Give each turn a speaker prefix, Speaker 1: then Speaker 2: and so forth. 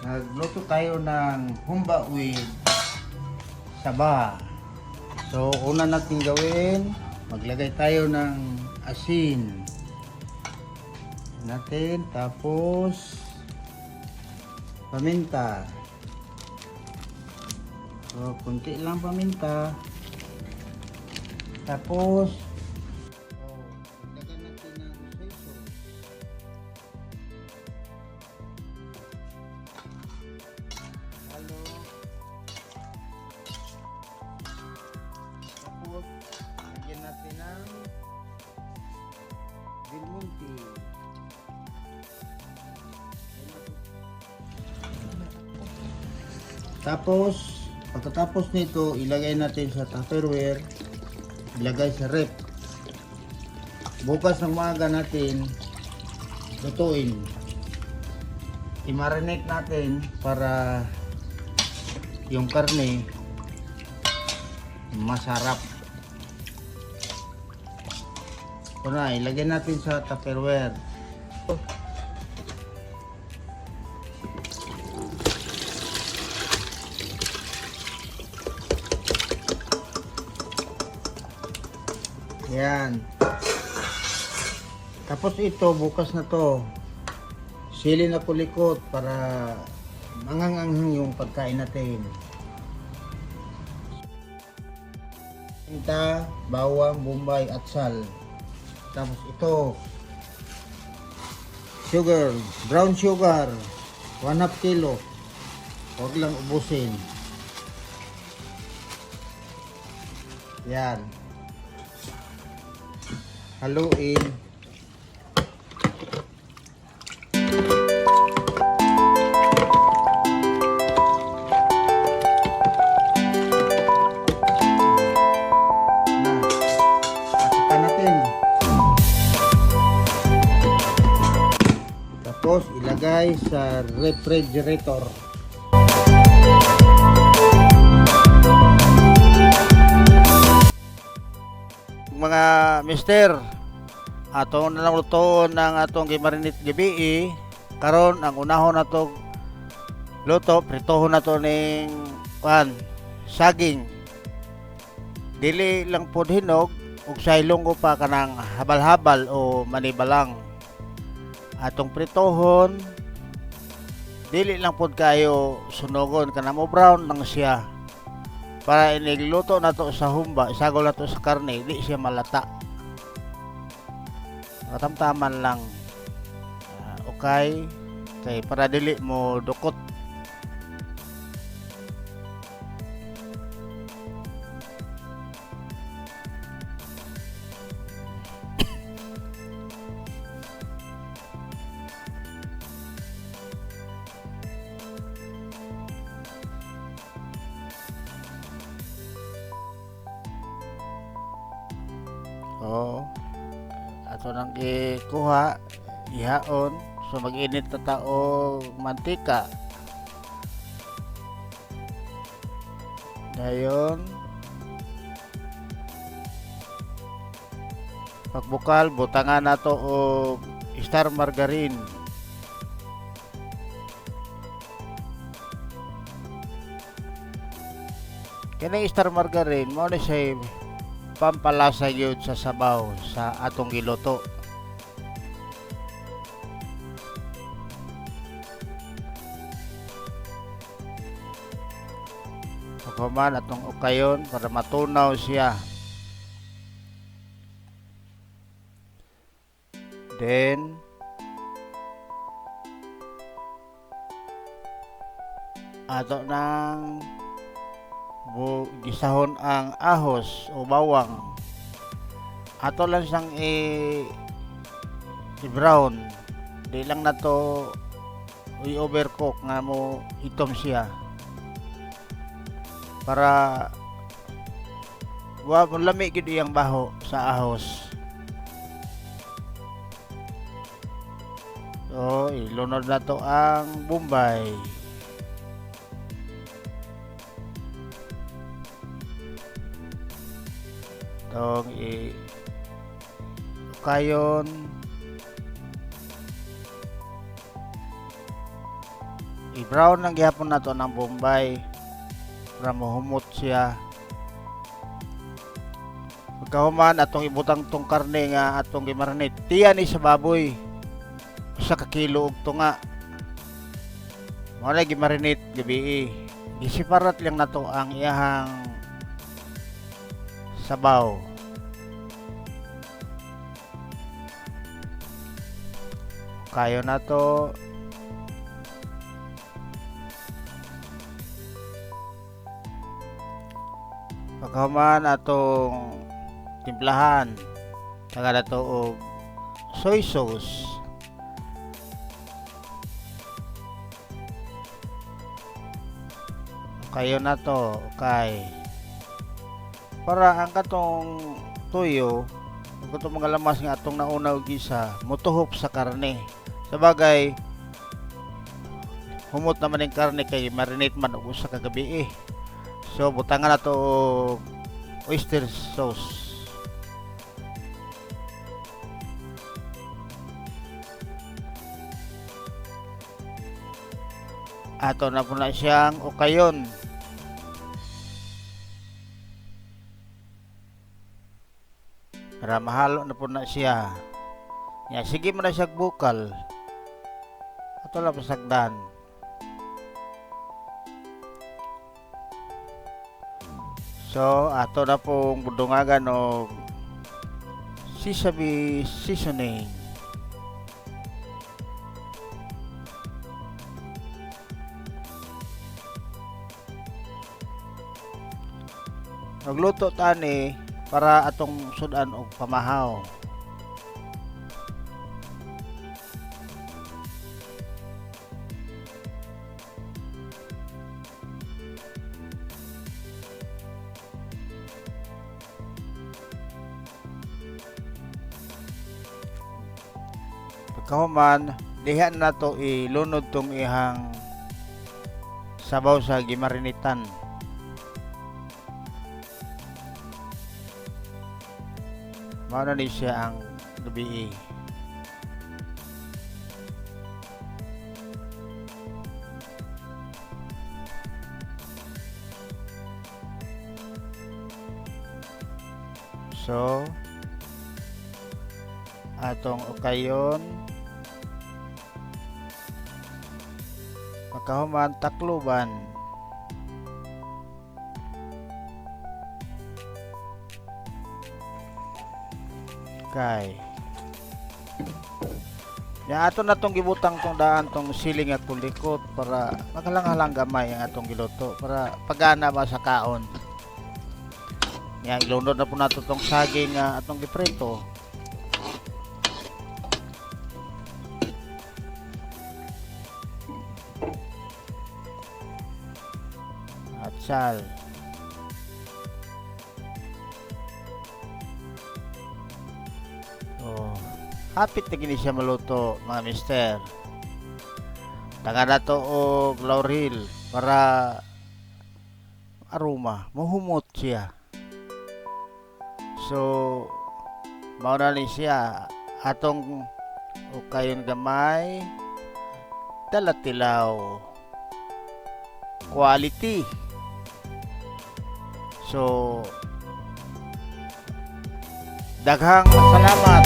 Speaker 1: Nagluto tayo ng humba with saba. So, una natin gawin, maglagay tayo ng asin. Natin, tapos paminta. So, kunti lang paminta. Tapos, lagyan natin ng soy sauce. Halo. Tapos, lagyan natin ng Del Monte. Tapos, pagkatapos nito, ilagay natin sa Tupperware, ilagay sa rep. Bukas ng umaga natin lutuin. I-marinate natin para yung karne masarap. Ito na, ilagay natin sa Tupperware. Yan. Tapos ito, bukas na to. Sili na pulikot para manganganghang yung pagkain natin. Tinta, bawang, bombay at sal. Tapos ito, sugar, brown sugar, 1/2 kilo. Huwag lang ubusin. Yan. Haluin. Pasukan natin. Tapos ilagay sa refrigerator. Mga mister, ato na lang luto ng atong gimarinate gabi. Karon ang unahon nato luto, pritohon nato ning saging. Dili lang pod hinog ug saylong ko pa kanang habal-habal o manibalang. Atong pritohon, dili lang pod kayo sunogon kanang mo brown lang siya. Para inigluto na to sa humba, isagol na to sa karne, di siya malata. Katamtaman lang. Okay. Okay, para dili mo dukot. Oh, ato nang ikuha, ihaon, so mag-init na tao mantika. Dayon, pagbukal, butangan nato og star margarine. Kini star margarine mo ni say pampalasa yun sa sabaw sa atong giluto. Pagkaman atong ukayon para matunaw siya. Then ato nang gisahon ang ahos o bawang. Ato lang siyang i-brown. Di lang na to i-overcook nga mo itom siya. Para wa mo lami gid iyang baho sa ahos. So, ilunod na to ang bombay. Itong kayon i-brown ng gihapon nato ng bombay para mohumot siya. Pagkahuman atong ibutang tong karne nga atong gimarinate. Tiyan ni sa baboy. Usa ka kilo og tunga. Mao na gimarinate gabi. Gisiparat lang nato ang iyahang sabaw. Kayo na to. Pagkahuman atong timplahan. Taga na to og soy sauce. Kayo na to, okay. Para ang katong tuyo, ang katong mga lamas nga atong nauna og gisa, mutuhop sa karne. Sabagay, humot naman yung karne kay marinate man og usa ka gabi eh. So butangan na to og oyster sauce. Ato na po na siyang okayon. Para mahalo na po na siya. Ya, sige mo na siya bukal. Ato lang pasagdan. So, ato na pong budungagan o sesame seasoning. Nagluto tani para atong sudan og pamahaw. Pagkahuman, diha na to ilunod tong ihang sabaw sa gimarinitan. Mao na ni siya ang gabi. So, atong okayon, pagkahuman takluban. Okay. Ya ato na tong gibutang tong daan tong siling at kulikot para makalang-halang gamay ang atong giluto para pagana ba sa kaon. Ya ilunod na po nato tong saging nga atong giprito. At sal. Hapit na gini siya maluto mga mister. Taga na to og laurel para aroma, mahumot siya. So, mao na ni siya atong ukayon gamay dalatilaw quality. So, daghang salamat.